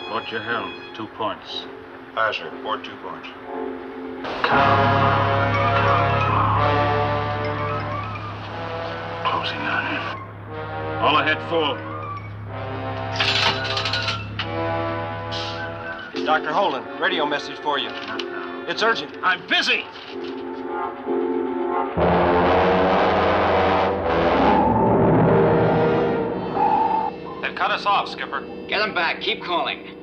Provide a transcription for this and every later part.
Port your helm. 2 points. Aye, sir. Port 2 points. Closing on him. All ahead full. Dr. Holden, radio message for you. It's urgent. I'm busy. They've cut us off, Skipper. Get them back. Keep calling.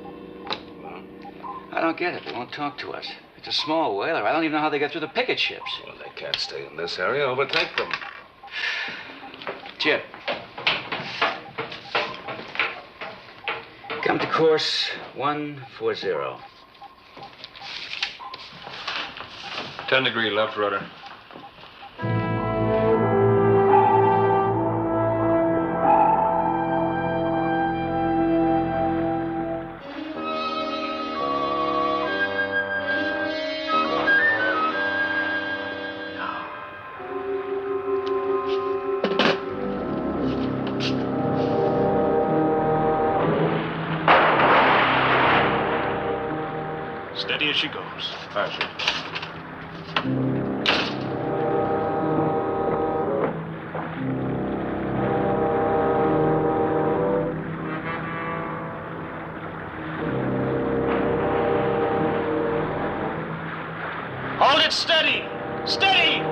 I don't get it. They won't talk to us. It's a small whaler. I don't even know how they get through the picket ships. Well, they can't stay in this area. Overtake them. Chip. Come to course 140. 10-degree left rudder. Steady as she goes. Aye, sir. Hold it steady! Steady!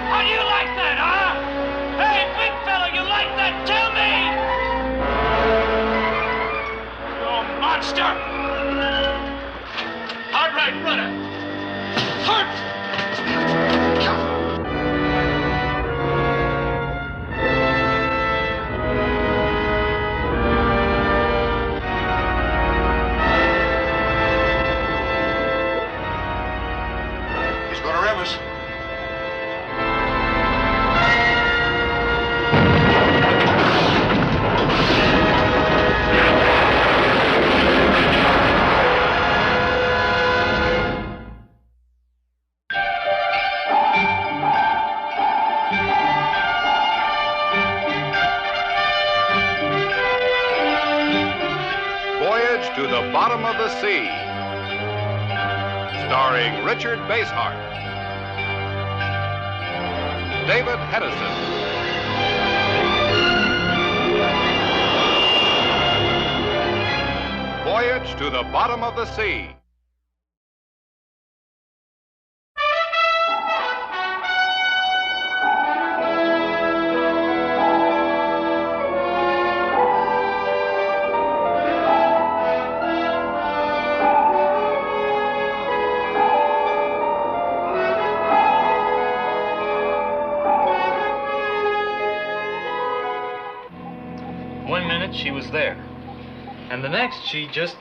How do you like that, huh? Hey, big fella, you like that? Tell me! You monster! Hard right rudder! Hard! He's going to rim us. Voyage to the Bottom of the Sea, starring Richard Basehart, David Hedison, Voyage to the Bottom of the Sea. One minute she was there, and the next she just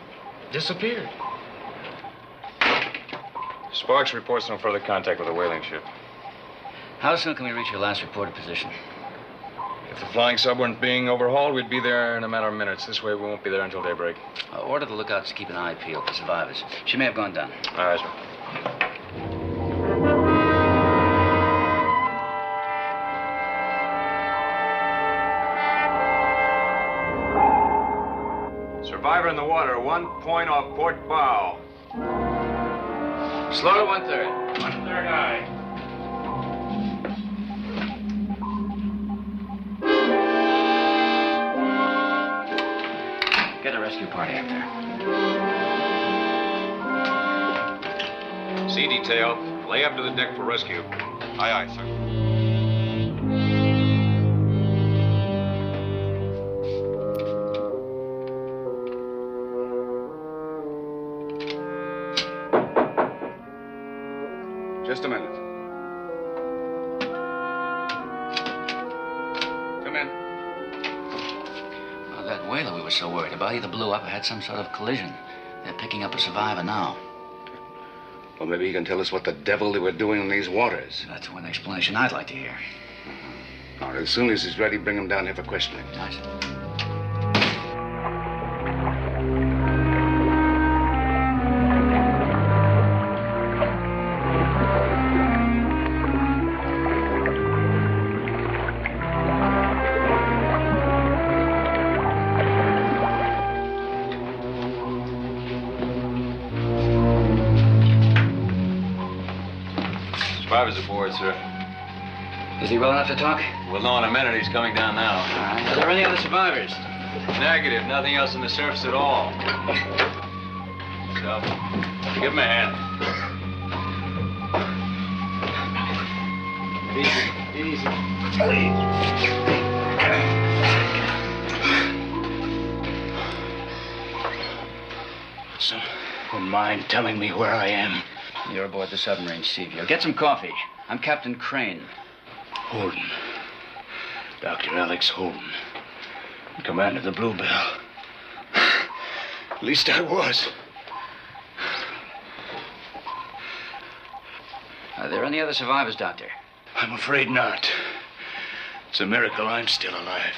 disappeared. Sparks reports no further contact with the whaling ship. How soon can we reach your last reported position? If the flying sub weren't being overhauled, we'd be there in a matter of minutes. This way, we won't be there until daybreak. Order the lookouts to keep an eye peeled for survivors. She may have gone down. Aye, sir. Survivor in the water, 1 point off port bow. Slow to 1/3. 1/3 aye. Get a rescue party up there. Sea detail, lay up to the deck for rescue. Aye, aye, sir. Just a minute. Come in. Oh, that whaler we were so worried about either blew up or had some sort of collision. They're picking up a survivor now. Well, maybe you can tell us what the devil they were doing in these waters. That's one explanation I'd like to hear. All right, as soon as he's ready, bring him down here for questioning. Nice. survivors aboard, sir. Is he well enough to talk? We'll know in a minute. He's coming down now. All right. Are there any other survivors? Negative. Nothing else on the surface at all. So, give him a hand. So, wouldn't mind telling me where I am? You're aboard the submarine, Seaview. Get some coffee. I'm Captain Crane. Holden. Dr. Alex Holden. Commander of the Bluebell. At least I was. Are there any other survivors, Doctor? I'm afraid not. It's a miracle I'm still alive.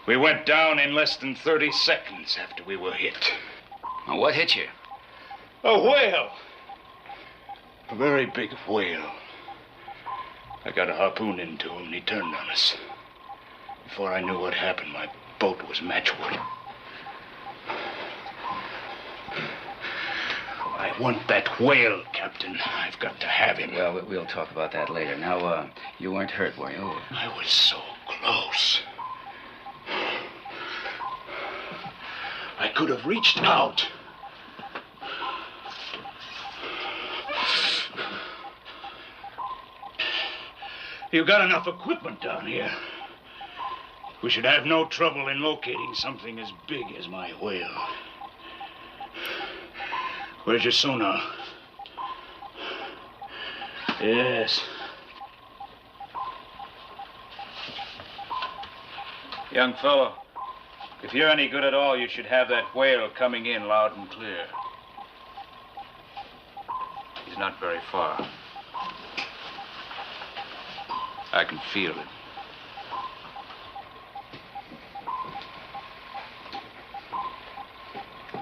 We went down in less than 30 seconds after we were hit. Well, what hit you? A whale. A very big whale. I got a harpoon into him and he turned on us. Before I knew what happened, my boat was matchwood. I want that whale, Captain. I've got to have him. Well, we'll talk about that later. Now, you weren't hurt, were you? I was so close. I could have reached out. You've got enough equipment down here. We should have no trouble in locating something as big as my whale. Where's your sonar? Yes. Young fellow, if you're any good at all, you should have that whale coming in loud and clear. He's not very far. I can feel it.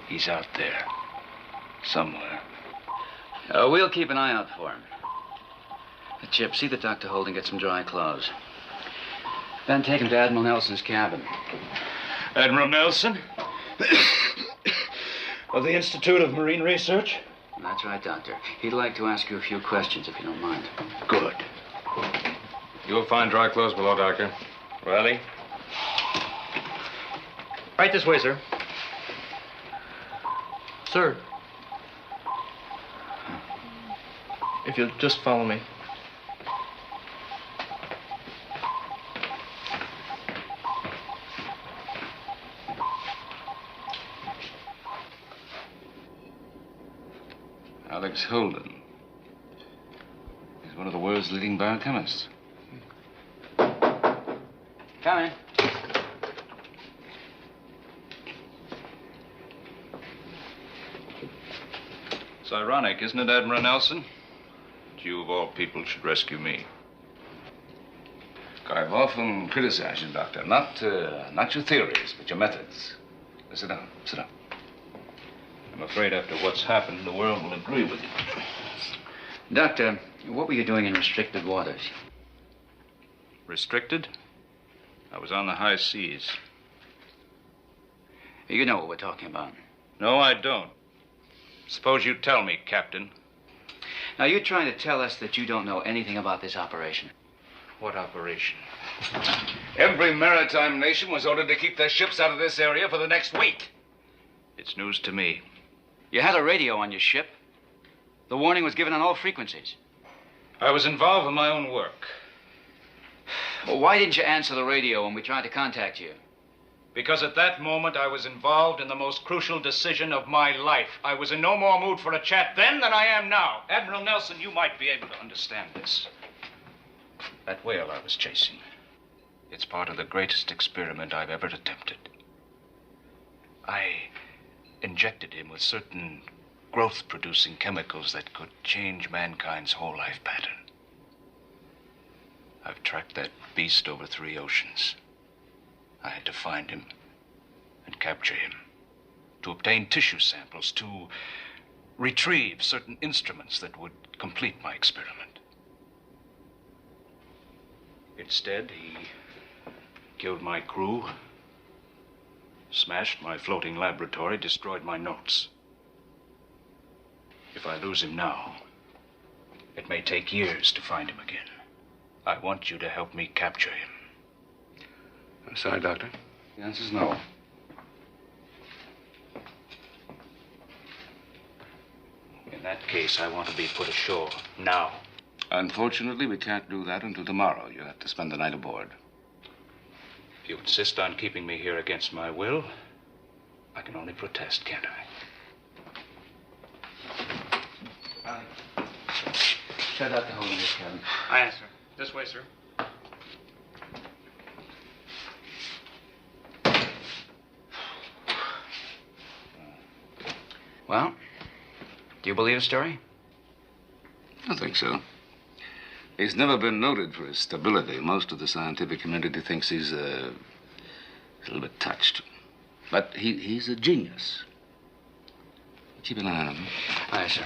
He's out there. Somewhere. We'll keep an eye out for him. Chip, see that Dr. Holden gets some dry clothes. Then take him to Admiral Nelson's cabin. Admiral Nelson? Of the Institute of Marine Research? That's right, Doctor. He'd like to ask you a few questions, if you don't mind. Good. You'll find dry clothes below, Doctor. Riley? Right this way, sir. Sir. If you'll just follow me. Alex Holden. He's one of the world's leading biochemists. Come in. It's ironic, isn't it, Admiral Nelson? That you, of all people, should rescue me. I've often criticized you, Doctor. Not your theories, but your methods. Sit down. Sit down. I'm afraid after what's happened, the world will agree with you. Doctor, what were you doing in restricted waters? Restricted? I was on the high seas. You know what we're talking about. No, I don't. Suppose you tell me, Captain. Now, you're trying to tell us that you don't know anything about this operation. What operation? Every maritime nation was ordered to keep their ships out of this area for the next week. It's news to me. You had a radio on your ship. The warning was given on all frequencies. I was involved in my own work. Well, why didn't you answer the radio when we tried to contact you? Because at that moment, I was involved in the most crucial decision of my life. I was in no more mood for a chat then than I am now. Admiral Nelson, you might be able to understand this. That whale I was chasing, it's part of the greatest experiment I've ever attempted. I injected him with certain growth-producing chemicals that could change mankind's whole life pattern. I've tracked that beast over 3 oceans. I had to find him and capture him, to obtain tissue samples, to retrieve certain instruments that would complete my experiment. Instead, he killed my crew, smashed my floating laboratory, destroyed my notes. If I lose him now, It may take years to find him again. I want you to help me capture him. I'm sorry, Doctor. The answer's no. In that case, I want to be put ashore now. Unfortunately, we can't do that until tomorrow. You have to spend the night aboard. If you insist on keeping me here against my will, I can only protest, can't I? Show Dr. Holden this cabin. Aye, sir. This way, sir. Well, do you believe his story? I think so. He's never been noted for his stability. Most of the scientific community thinks he's a little bit touched. But he's a genius. Keep an eye on him. Aye, sir.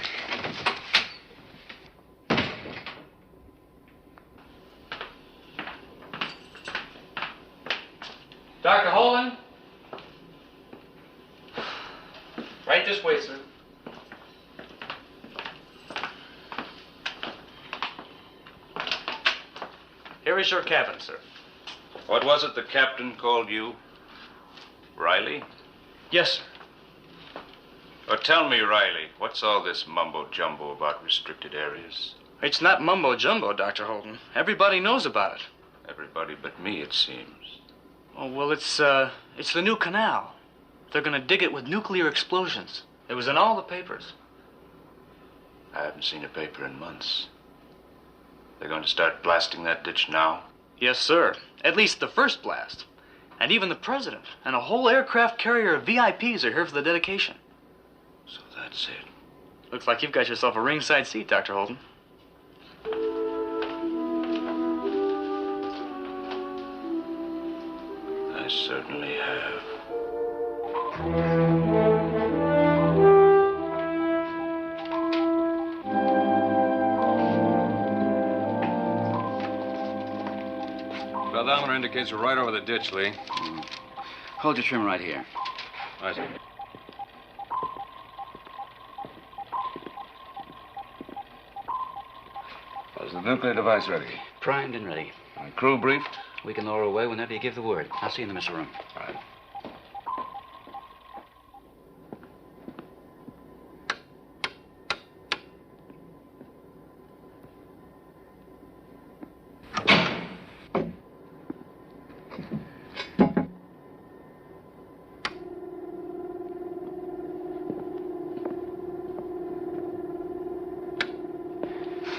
Dr. Holden? Right this way, sir. Here is your cabin, sir. What was it the captain called you? Riley? Yes, sir. Or tell me, Riley, what's all this mumbo-jumbo about restricted areas? It's not mumbo-jumbo, Dr. Holden. Everybody knows about it. Everybody but me, it seems. Oh, well, it's the new canal. They're gonna dig it with nuclear explosions. It was in all the papers. I haven't seen a paper in months. They're going to start blasting that ditch now? Yes, sir. At least the first blast. And even the president and a whole aircraft carrier of VIPs are here for the dedication. So that's it. Looks like you've got yourself a ringside seat, Dr. Holden. I certainly have. Galvanometer indicates we're right over the ditch, Lee. Hold your trim right here. I see. Is the nuclear device ready? Primed and ready. Crew briefed? We can lower away whenever you give the word. I'll see you in the missile room. All right.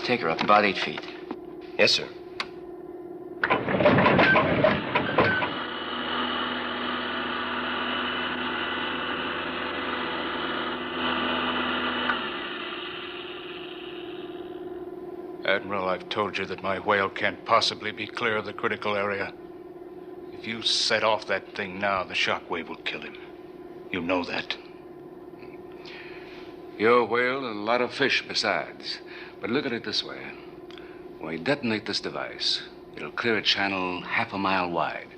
Take her up about 8 feet. Yes, sir. Admiral, I've told you that my whale can't possibly be clear of the critical area. If you set off that thing now, the shock wave will kill him. You know that. Your whale and a lot of fish besides. But look at it this way. When we detonate this device, it'll clear a channel half a mile wide,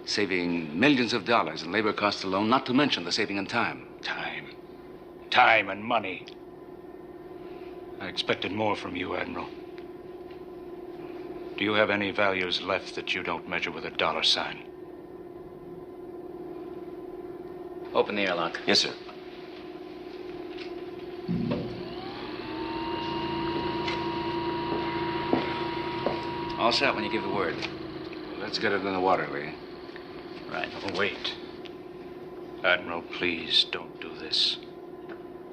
saving millions of dollars in labor costs alone, not to mention the saving in time. Time and money. I expected more from you, Admiral. Do you have any values left that you don't measure with a dollar sign? Open the airlock. Yes, sir. All set when you give the word. Let's get it in the water, Lee. Right. Oh, wait. Admiral, please don't do this.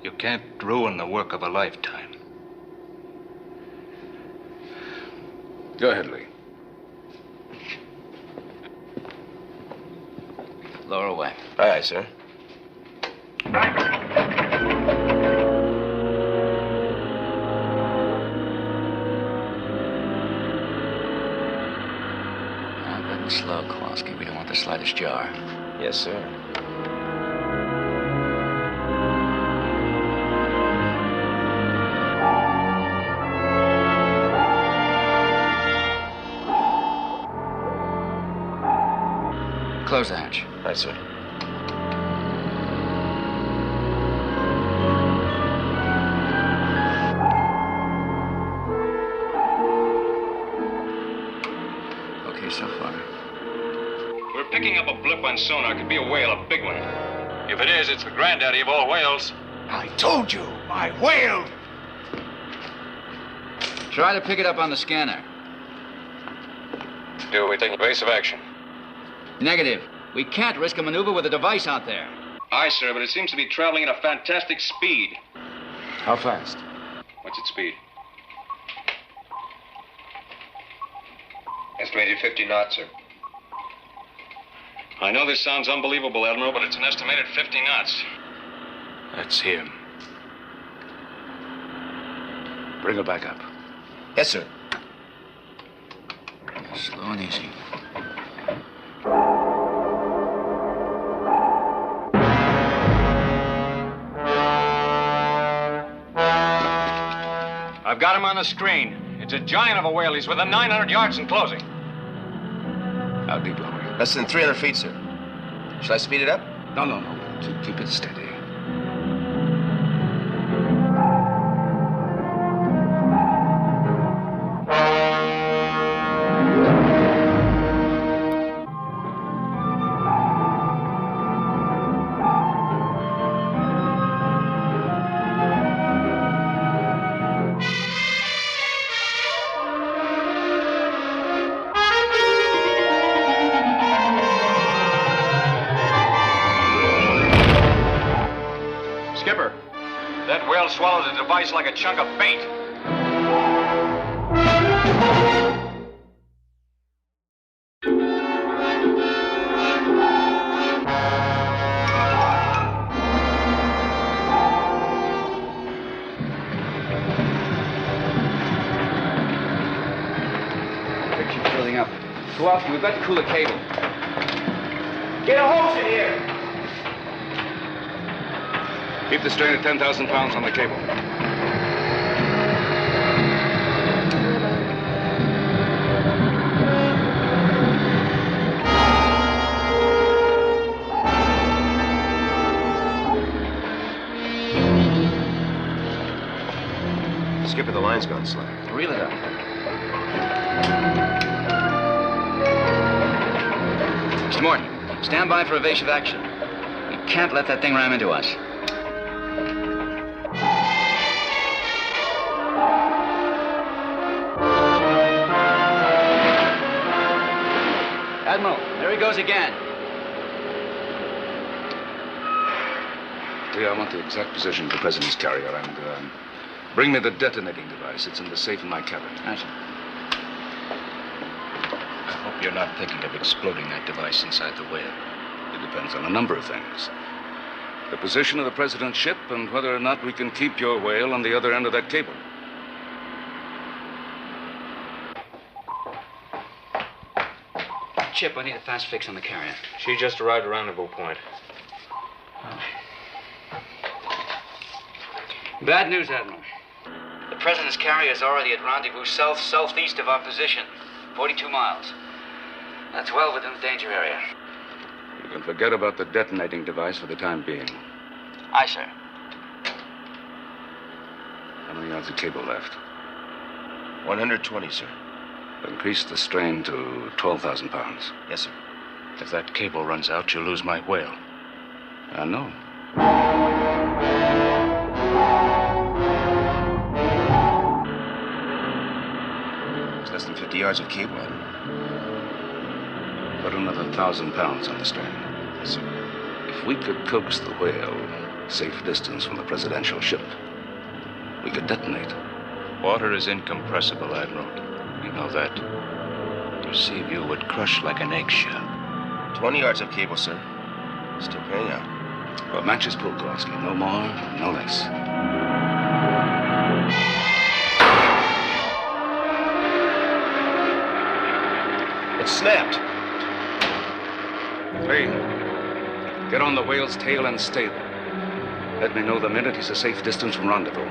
You can't ruin the work of a lifetime. Go ahead, Lee. Lower away. Aye, aye, sir. Good and slow, Kowalski. We don't want the slightest jar. Yes, sir. Close the hatch. Aye, sir. on sonar could be a whale, a big one. If it is, it's the granddaddy of all whales. I told you, my whale! Try to pick it up on the scanner. Do we take evasive action? Negative. We can't risk a maneuver with a device out there. Aye, sir, but it seems to be traveling at a fantastic speed. How fast? What's its speed? Estimated 50 knots, sir. I know this sounds unbelievable, Admiral, but it's an estimated 50 knots. That's him. Bring her back up. Yes, sir. Slow and easy. I've got him on the screen. It's a giant of a whale. He's within 900 yards and closing. How deep are we? Less than 300 feet, sir. Shall I speed it up? No. Keep it steady. Skipper, that whale swallowed the device like a chunk of bait. Picture's building up. Kowalski, we've got to cool the cable. Get a hose in here. Keep the strain at 10,000 pounds on the cable. Skipper, the line's gone slack. Reel it up. Mr. Morton, stand by for evasive action. We can't let that thing ram into us. Admiral, there he goes again. Lee, I want the exact position of the President's carrier and bring me the detonating device. It's in the safe in my cabin. Aye, sir. I hope you're not thinking of exploding that device inside the whale. It depends on a number of things. The position of the President's ship and whether or not we can keep your whale on the other end of that cable. Chip, I need a fast fix on the carrier. She just arrived at rendezvous point. Bad news, Admiral. The President's carrier is already at rendezvous southeast of our position, 42 miles. That's well within the danger area. You can forget about the detonating device for the time being. Aye, sir. How many yards of cable left? 120, sir. Increase the strain to 12,000 pounds. Yes, sir. If that cable runs out, you'll lose my whale. I know. It's less than 50 yards of cable, Admiral. Put another 1,000 pounds on the strain. Yes, sir. If we could coax the whale safe distance from the presidential ship, we could detonate. Water is incompressible, Admiral. You know that. Your sea view would crush like an eggshell. 20 yards of cable, sir. Still paying out. Well, matches pulled, Kowalski. No more, no less. It snapped. Lee, get on the whale's tail and stay there. Let me know the minute he's a safe distance from rendezvous.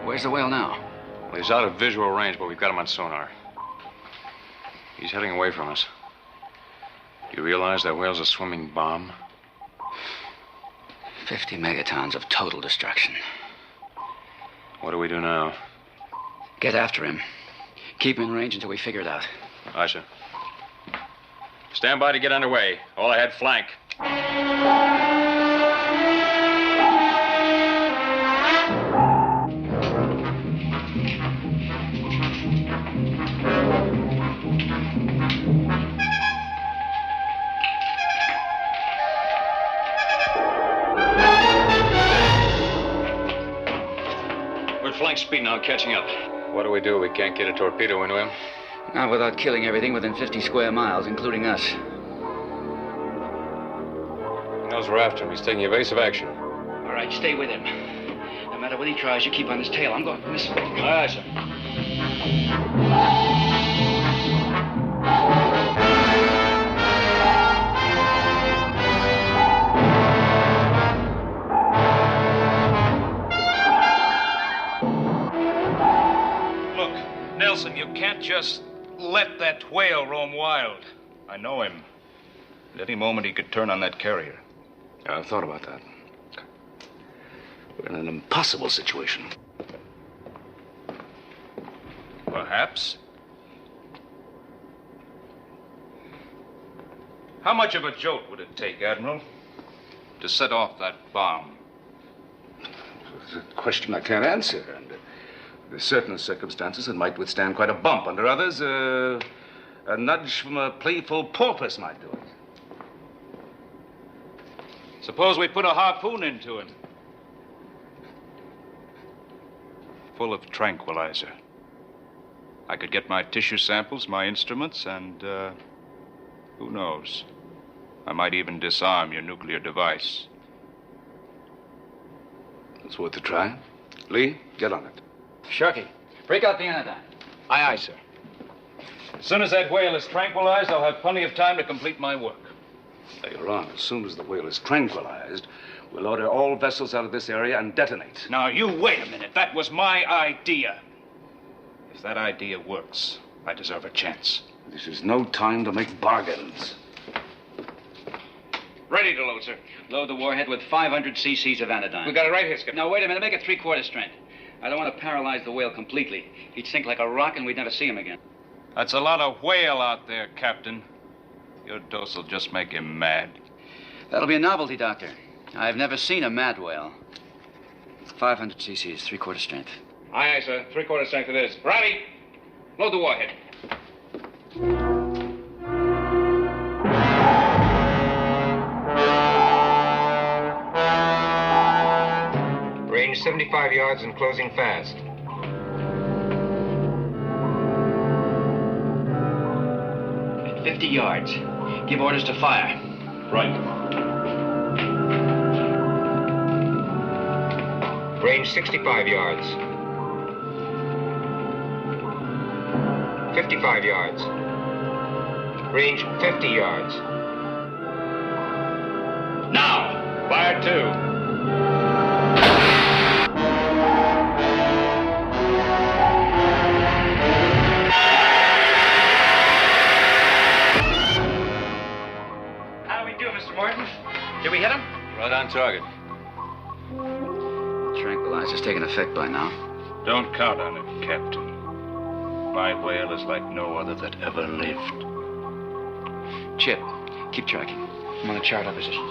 Where's the whale now? Well, he's out of visual range, but we've got him on sonar. He's heading away from us. Do you realize that whale's a swimming bomb? 50 megatons of total destruction. What do we do now? Get after him. Keep him in range until we figure it out. Aye, sir. Stand by to get underway. All ahead, flank. We're flank speed now, catching up. What do? We can't get a torpedo into him. Not without killing everything within 50 square miles, including us. He knows we're after him. He's taking evasive action. All right, stay with him. No matter what he tries, you keep on his tail. I'm going this way. Aye, sir. Look, Nelson, you can't just let that whale roam wild. I know him. At any moment, he could turn on that carrier. Yeah, I've thought about that. We're in an impossible situation. Perhaps. How much of a jolt would it take, Admiral, to set off that bomb? It's a question I can't answer. Under certain circumstances, it might withstand quite a bump. Under others, a nudge from a playful porpoise might do it. Suppose we put a harpoon into him. Full of tranquilizer. I could get my tissue samples, my instruments, and, who knows? I might even disarm your nuclear device. It's worth a try. Lee, get on it. Sharky, break out the anodyne. Aye, aye, sir. As soon as that whale is tranquilized, I'll have plenty of time to complete my work. Later on, as soon as the whale is tranquilized, we'll order all vessels out of this area and detonate. Now, you wait a minute. That was my idea. If that idea works, I deserve a chance. This is no time to make bargains. Ready to load, sir. Load the warhead with 500 cc's of anodyne. We got it right here, Skipper. Now, wait a minute. Make it 3/4 strength. I don't want to paralyze the whale completely. He'd sink like a rock and we'd never see him again. That's a lot of whale out there, Captain. Your dose will just make him mad. That'll be a novelty, Doctor. I've never seen a mad whale. 500 cc's, 3/4 strength. Aye, aye, sir. 3/4 strength it is. Riley, load the warhead. Range 75 yards and closing fast. At 50 yards. Give orders to fire. Right. Range 65 yards. 55 yards. Range 50 yards. Now! Fire 2. Did we hit him? Right on target. Tranquilizer's taken effect by now. Don't count on it, Captain. My whale is like no other that ever lived. Chip, keep tracking. I'm on the chart our position.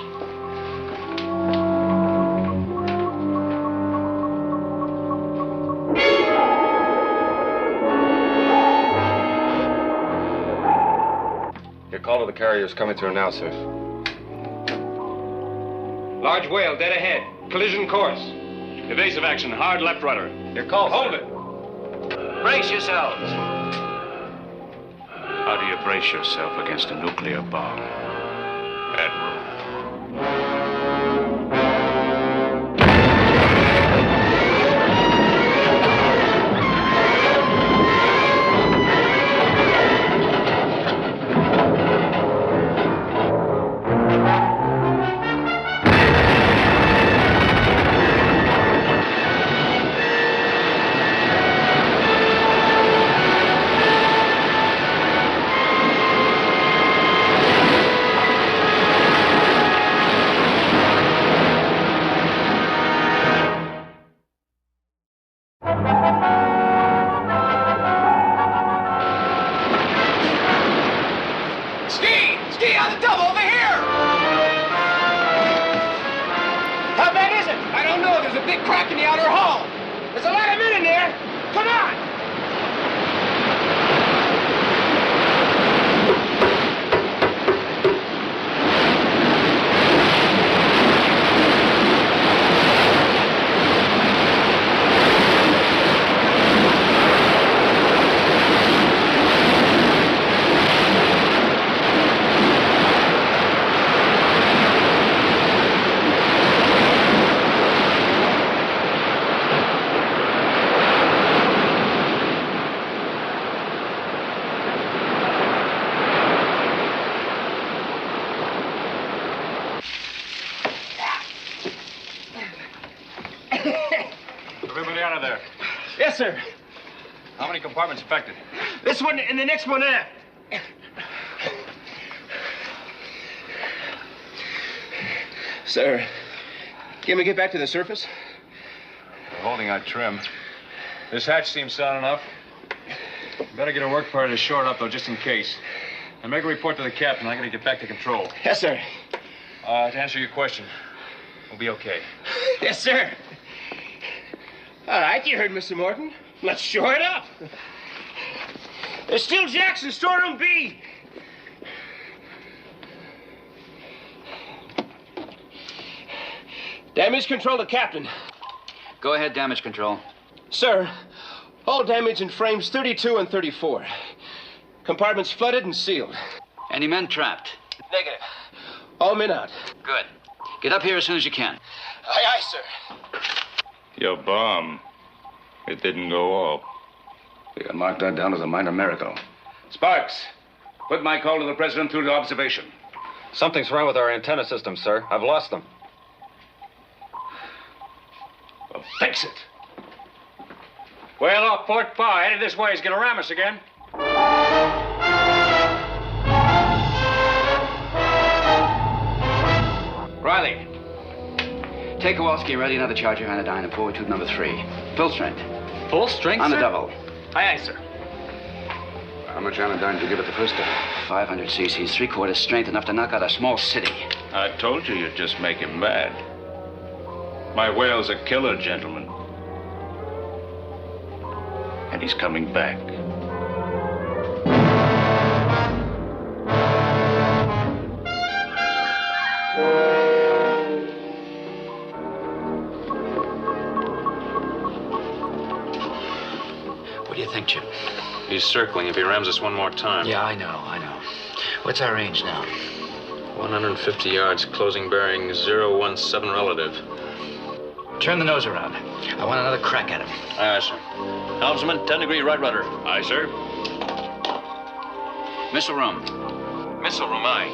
Your call to the carrier is coming through now, sir. Large whale dead ahead. Collision course. Evasive action, hard left rudder. Your call, Hold sir. it. Brace yourselves. How do you brace yourself against a nuclear bomb, Admiral? Kowalski, on the double, over here! How bad is it? I don't know. There's a big crack in the outer hull. There's a lot of men in there. Come on! Everybody out of there. Yes, sir. How many compartments affected? This one and the next one aft. Sir, can we get back to the surface? We're holding our trim. This hatch seems sound enough. Better get a work party to shore it up, though, just in case. And make a report to the captain. I gotta get back to control. Yes, sir. To answer your question, we'll be okay. Yes, sir. All right, you heard Mr. Morton. Let's shore it up. There's still Jacks in storeroom B. Damage control to captain. Go ahead, damage control. Sir, all damage in frames 32 and 34. Compartments flooded and sealed. Any men trapped? Negative. All men out. Good. Get up here as soon as you can. Aye, aye, sir. Your bomb. It didn't go off. We can mark that down as a minor miracle. Sparks, put my call to the president through to observation. Something's wrong with our antenna system, sir. I've lost them. Well, fix it. Well, off port bow, headed this way. He's gonna ram us again. Riley. Take Kowalski and ready another charge of anodyne and forward tube number 3. Full strength. Full strength, On sir? the double. Aye, aye, sir. How much anodyne did you give it the first time? 500 cc's, 3/4 strength, enough to knock out a small city. I told you you'd just make him mad. My whale's a killer, gentlemen. And he's coming back. What do you think, Chip? He's circling. If he rams us one more time. Yeah, I know. What's our range now? 150 yards, closing bearing 017 relative. Turn the nose around. I want another crack at him. Aye, sir. Helmsman, 10 degree right rudder. Aye, sir. Missile room. Missile room, aye.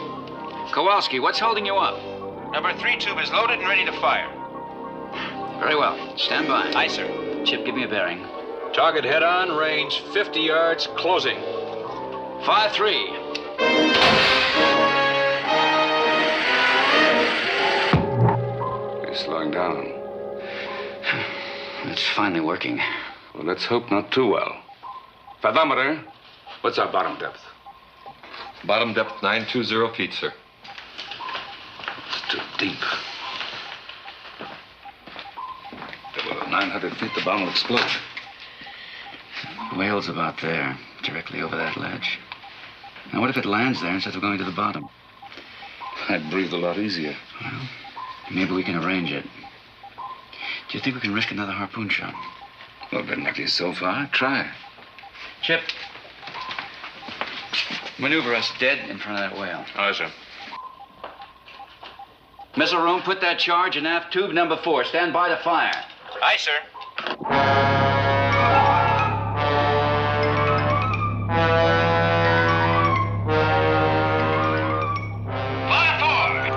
Kowalski, what's holding you up? Number 3 tube is loaded and ready to fire. Very well. Stand by. Aye, sir. Chip, give me a bearing. Target head on, range 50 yards, closing. 5-3. He's slowing down. It's finally working. Well, let's hope not too well. Fathometer, what's our bottom depth? Bottom depth 920 feet, sir. It's too deep. Below 900 feet, the bomb will explode. Whale's about there, directly over that ledge. Now, what if it lands there instead of going to the bottom? I'd breathe a lot easier. Well, maybe we can arrange it. Do you think we can risk another harpoon shot? Well, been lucky so far. Try. Chip. Maneuver us dead in front of that whale. Aye, sir. Missile room, put that charge in aft tube number 4. Stand by to fire. Aye, sir. Fire forward!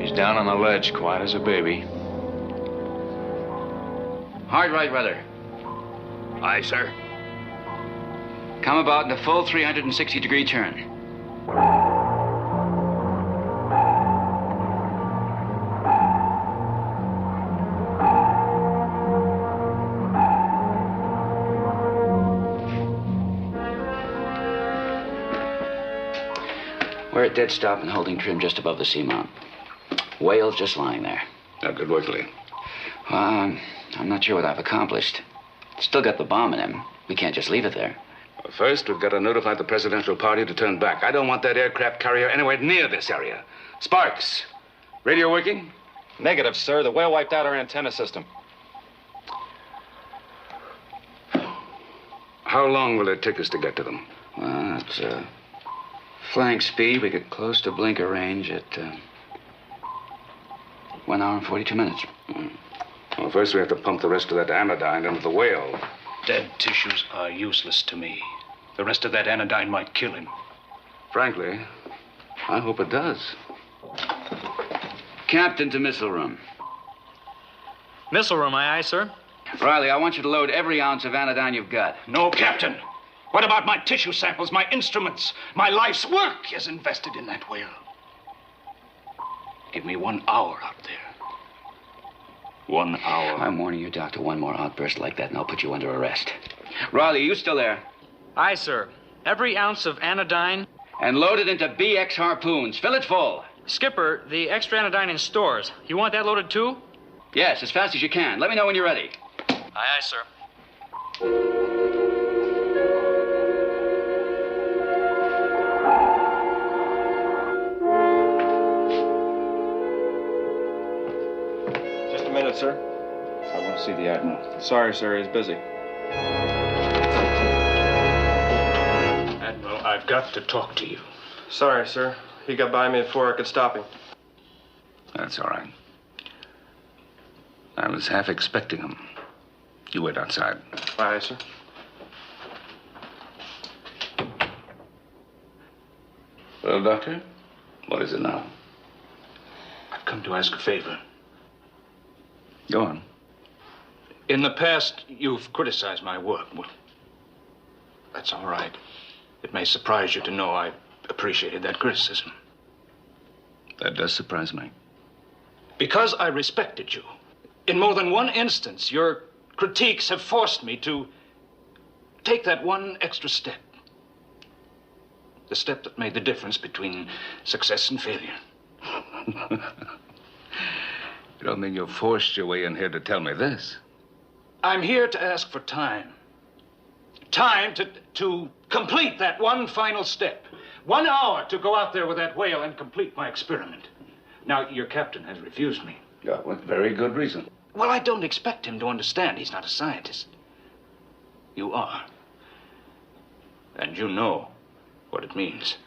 He's down on the ledge, quiet as a baby. Hard right rudder. Aye, sir. Come about in a full 360-degree turn. We're at dead stop and holding trim just above the seamount. Whale's just lying there. Good work, Lee. I'm not sure what I've accomplished. Still got the bomb in him. We can't just leave it there. Well, first, we've got to notify the presidential party to turn back. I don't want that aircraft carrier anywhere near this area. Sparks, radio working? Negative, sir. The whale wiped out our antenna system. How long will it take us to get to them? Well, it's flying speed. We get close to blinker range at 1 hour and 42 minutes. Well, first we have to pump the rest of that anodyne into the whale. Dead tissues are useless to me. The rest of that anodyne might kill him. Frankly, I hope it does. Captain to missile room. Missile room, aye, aye, sir. Riley, I want you to load every ounce of anodyne you've got. No, Captain. What about my tissue samples, my instruments? My life's work is invested in that whale. Give me 1 hour out there. 1 hour. I'm warning you, Doctor. One more outburst like that, and I'll put you under arrest. Riley, you still there? Aye, sir. Every ounce of anodyne. And load it into BX harpoons. Fill it full. Skipper, the extra anodyne in stores. You want that loaded too? Yes, as fast as you can. Let me know when you're ready. Aye, aye, sir. Just a minute, sir. I want to see the Admiral. Sorry, sir. He's busy. Admiral, I've got to talk to you. Sorry, sir. He got by me before I could stop him. That's all right. I was half expecting him. You wait outside. Aye, sir. Well, Doctor, what is it now? I've come to ask a favor. Go on. In the past, you've criticized my work. Well, that's all right. It may surprise you to know I appreciated that criticism. That does surprise me. Because I respected you. In more than one instance, your critiques have forced me to take that one extra step. The step that made the difference between success and failure. You don't mean you forced your way in here to tell me this? I'm here to ask for time. Time to complete that one final step. 1 hour to go out there with that whale and complete my experiment. Now, your captain has refused me. Yeah, with very good reason. Well, I don't expect him to understand. He's not a scientist. You are. And you know what it means.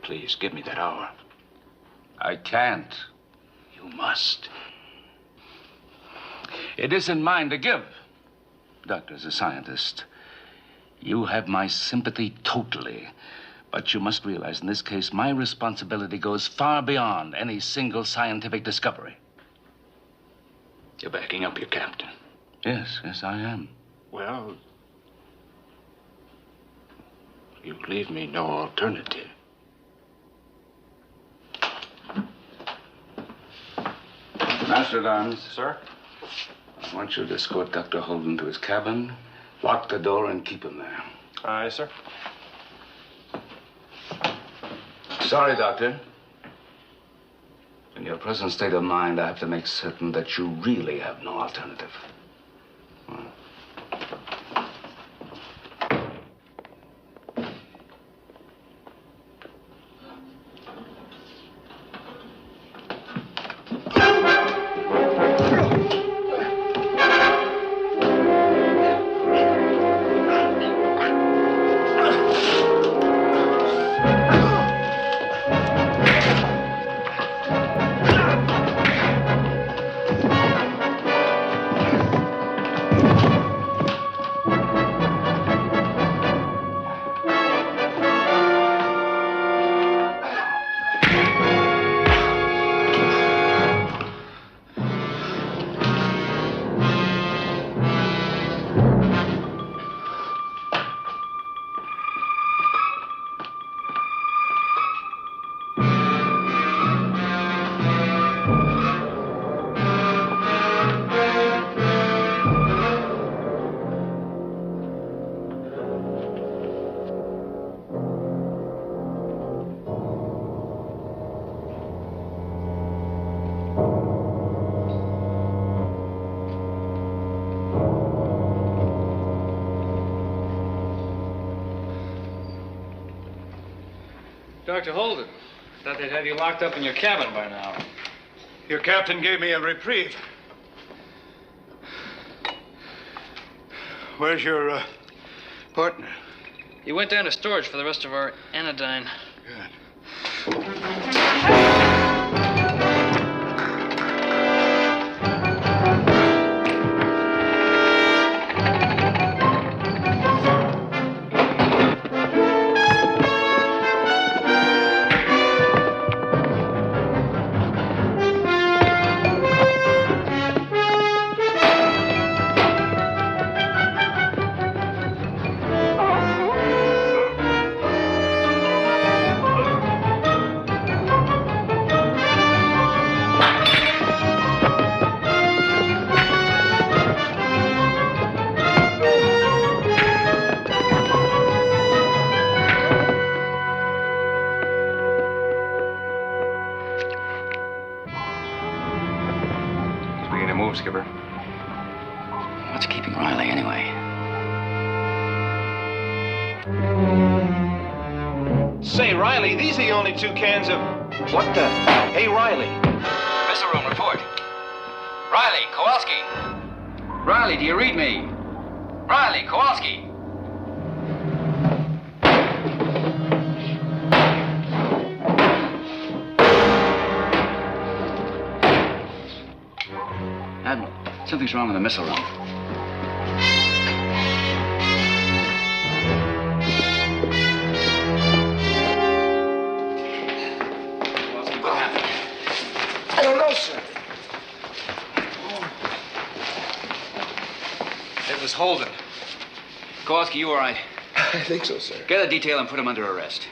Please, give me that hour. I can't. You must. It isn't mine to give. Doctor, as a scientist, you have my sympathy totally. But you must realize in this case, my responsibility goes far beyond any single scientific discovery. You're backing up your captain. Yes, I am. Well, you leave me no alternative. Master at Arms. Sir? I want you to escort Dr. Holden to his cabin, lock the door, and keep him there. Aye, sir. Sorry, Doctor. In your present state of mind, I have to make certain that you really have no alternative. Dr. Holden. Thought they'd have you locked up in your cabin by now. Your captain gave me a reprieve. Where's your partner? He went down to storage for the rest of our anodyne. Good. Skipper. What's keeping Riley, anyway? Say, Riley, these are the only 2 cans of... What the... Hey, Riley. Missile room report. Riley, Kowalski. Riley, do you read me? Riley, Kowalski. Admiral, something's wrong in the missile room. What happened? I don't know, sir. It was Holden. Kowalski, you all right? I think so, sir. Get a detail and put him under arrest.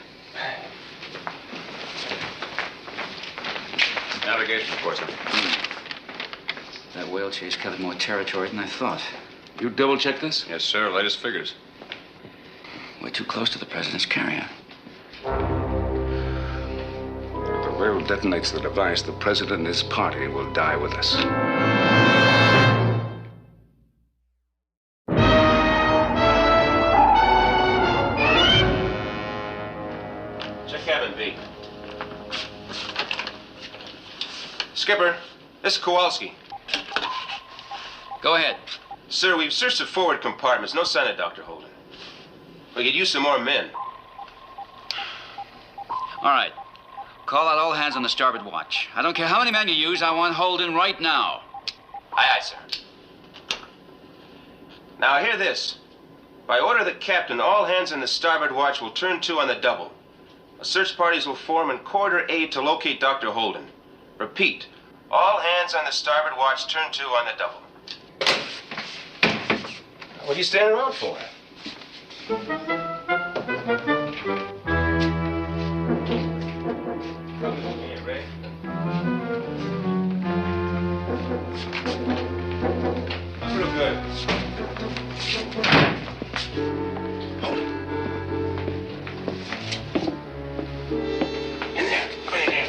Navigation report, sir. That whale chase covered more territory than I thought. You double-checked this? Yes, sir. Latest figures. We're too close to the president's carrier. If the whale detonates the device, the president and his party will die with us. Check cabin B. Skipper, this is Kowalski. Go ahead. Sir, we've searched the forward compartments. No sign of Dr. Holden. We could use some more men. All right. Call out all hands on the starboard watch. I don't care how many men you use, I want Holden right now. Aye, aye, sir. Now, hear this. By order of the captain, all hands on the starboard watch will turn to on the double. Search parties will form in corridor A to locate Dr. Holden. Repeat. All hands on the starboard watch turn to on the double. What are you standing around for? Hey, Ray. That's real good. Hold it. In there. Come in there.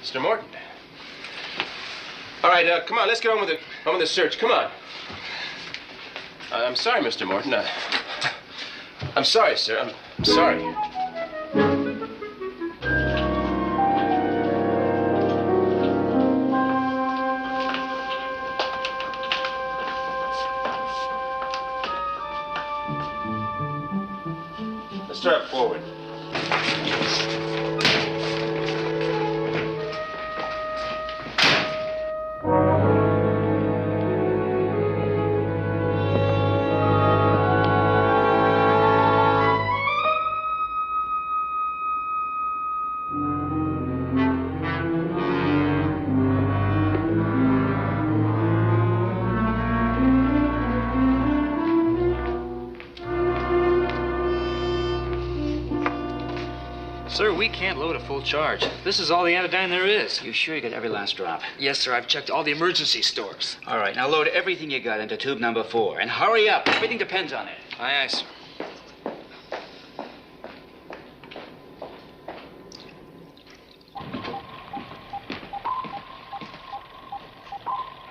Mr. Morton. All right, come on, let's get on with the search. Come on. I'm sorry, Mr. Morton. I'm sorry, sir. I'm sorry. Let's start forward. Sir, we can't load a full charge. This is all the anodyne there is. You sure you got every last drop? Yes, sir. I've checked all the emergency stores. All right, now load everything you got into tube number 4. And hurry up. Everything depends on it. Aye, aye, sir.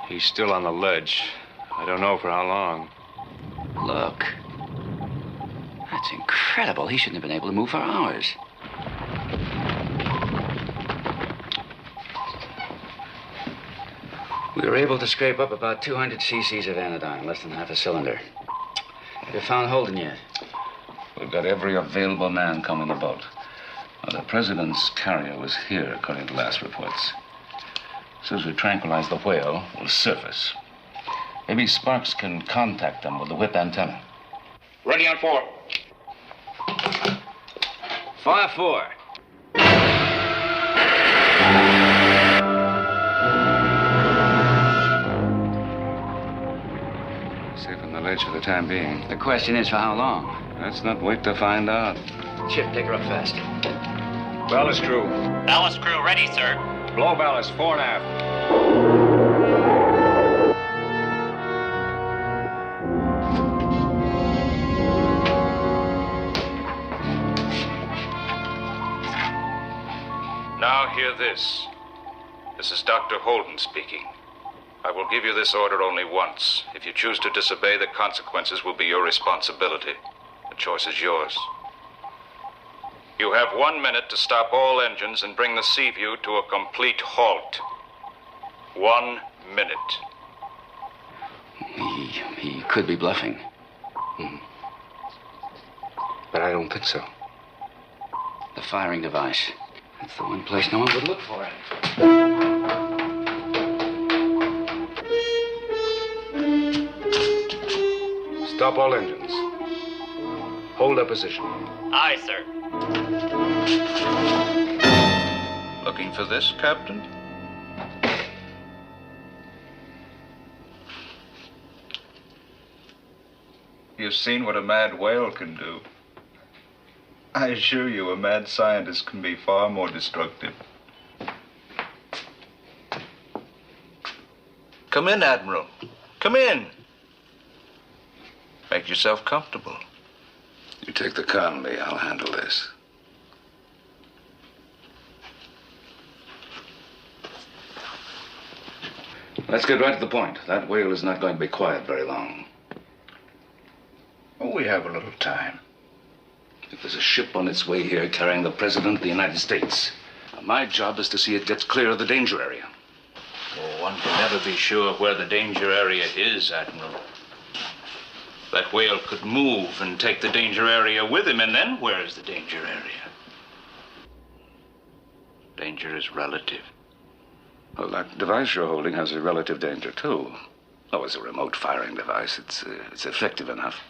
He's still on the ledge. I don't know for how long. Look. That's incredible. He shouldn't have been able to move for hours. We were able to scrape up about 200 cc's of anodyne, less than half a cylinder. Have you found Holden yet? We've got every available man coming about. Now, the president's carrier was here, according to last reports. As soon as we tranquilize the whale, we'll surface. Maybe Sparks can contact them with the whip antenna. Ready on 4. Fire 4. Safe on the ledge for the time being. The question is, for how long? Let's not wait to find out. Chip, take her up fast. Ballast crew. Ballast crew ready, sir. Blow ballast, 4 and aft. Now hear this. This is Dr. Holden speaking. I will give you this order only once. If you choose to disobey, the consequences will be your responsibility. The choice is yours. You have 1 minute to stop all engines and bring the Seaview to a complete halt. 1 minute. He could be bluffing. But I don't think so. The firing device. That's the one place no one would look for it. Stop all engines. Hold up position. Aye, sir. Looking for this, Captain? You've seen what a mad whale can do. I assure you, a mad scientist can be far more destructive. Come in, Admiral. Come in. Make yourself comfortable. You take the Conley, I'll handle this. Let's get right to the point. That whale is not going to be quiet very long. Oh, we have a little time. If there's a ship on its way here carrying the President of the United States, my job is to see it gets clear of the danger area. Oh, one can never be sure where the danger area is, Admiral. That whale could move and take the danger area with him, and then where is the danger area? Danger is relative. Well, that device you're holding has a relative danger, too. Oh, it's a remote firing device. It's effective enough.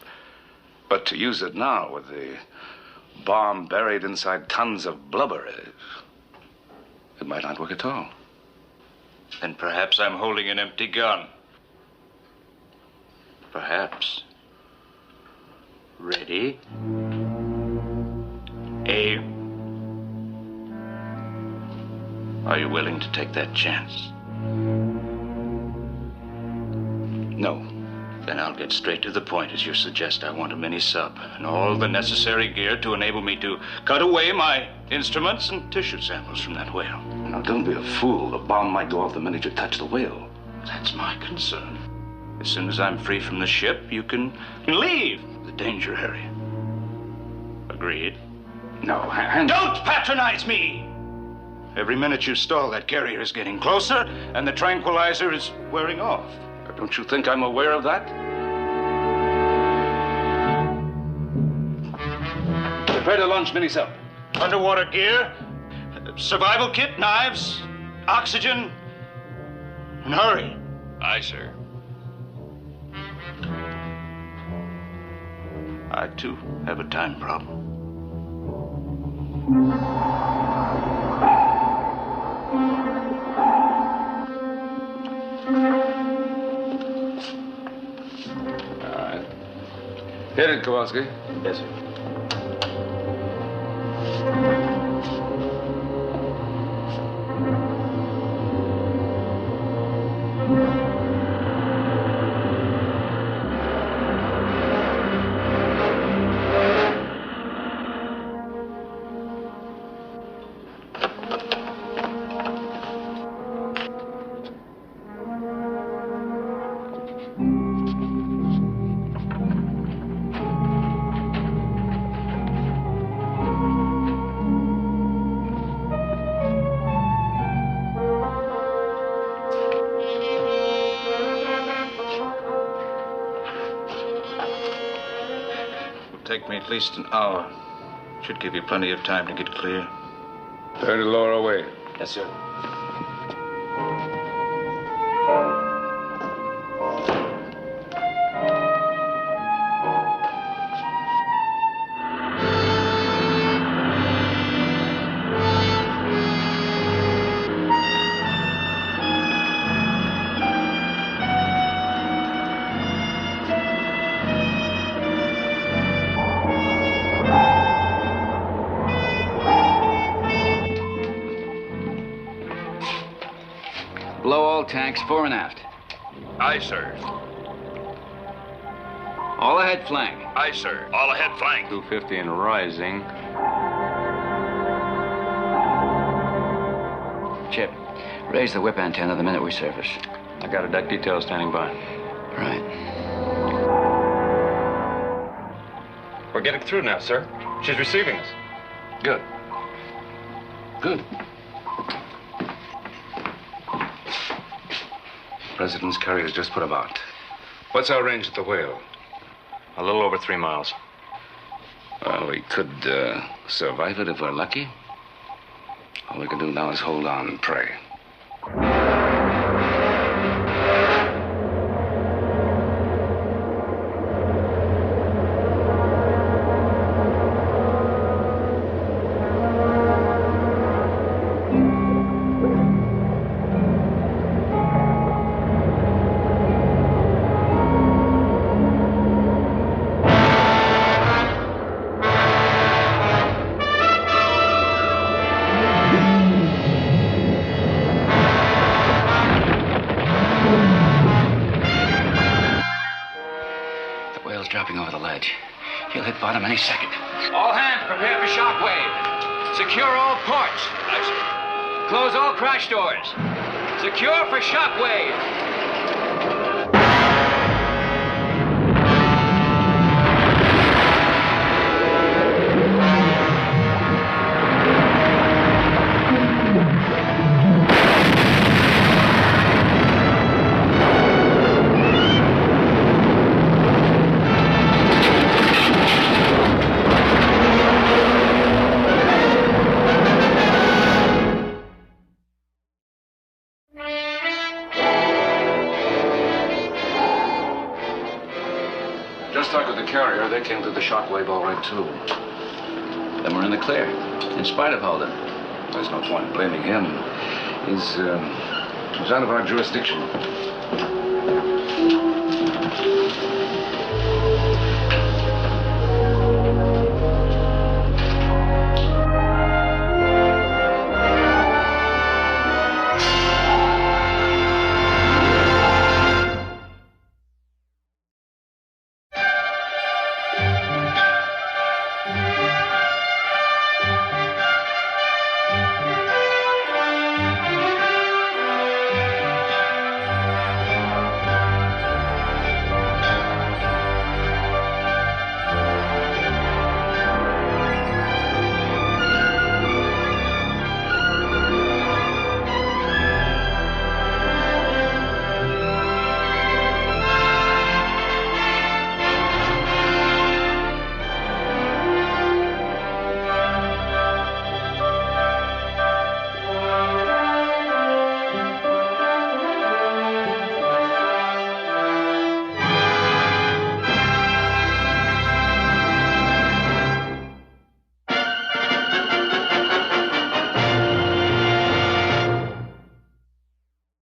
But to use it now with the bomb buried inside tons of blubber, it might not work at all. Then perhaps I'm holding an empty gun. Perhaps. Ready? Aim. Are you willing to take that chance? No. Then I'll get straight to the point. As you suggest, I want a mini-sub and all the necessary gear to enable me to cut away my instruments and tissue samples from that whale. Now, don't be a fool. The bomb might go off the minute you touch the whale. That's my concern. As soon as I'm free from the ship, you can leave the danger area. Agreed? No, Don't patronize me! Every minute you stall, that carrier is getting closer, and the tranquilizer is wearing off. Don't you think I'm aware of that? Prepare to launch mini-sub. Underwater gear, survival kit, knives, oxygen, and hurry. Aye, sir. I, too, have a time problem. All right. Hit it, Kowalski. Yes, sir. Take me at least an hour. Should give you plenty of time to get clear. Try to lower away. Yes, sir. Blow all tanks fore and aft. Aye, sir. All ahead flank. Aye, sir. All ahead flank. 250 and rising. Chip, raise the whip antenna the minute we surface. I got a deck detail standing by. Right. We're getting through now, sir. She's receiving us. Good. Good. President's carrier's just put about. What's our range at the whale? A little over 3 miles. Well, we could survive it if we're lucky. All we can do now is hold on and pray. Dropping over the ledge. He'll hit bottom any second. All hands prepare for shockwave. Secure all ports. Aye, sir. Close all crash doors. Secure for shockwave. Just like with the carrier, they came through the shockwave all right, too. Then we're in the clear, in spite of Holden. There's no point in blaming him. He's out of our jurisdiction.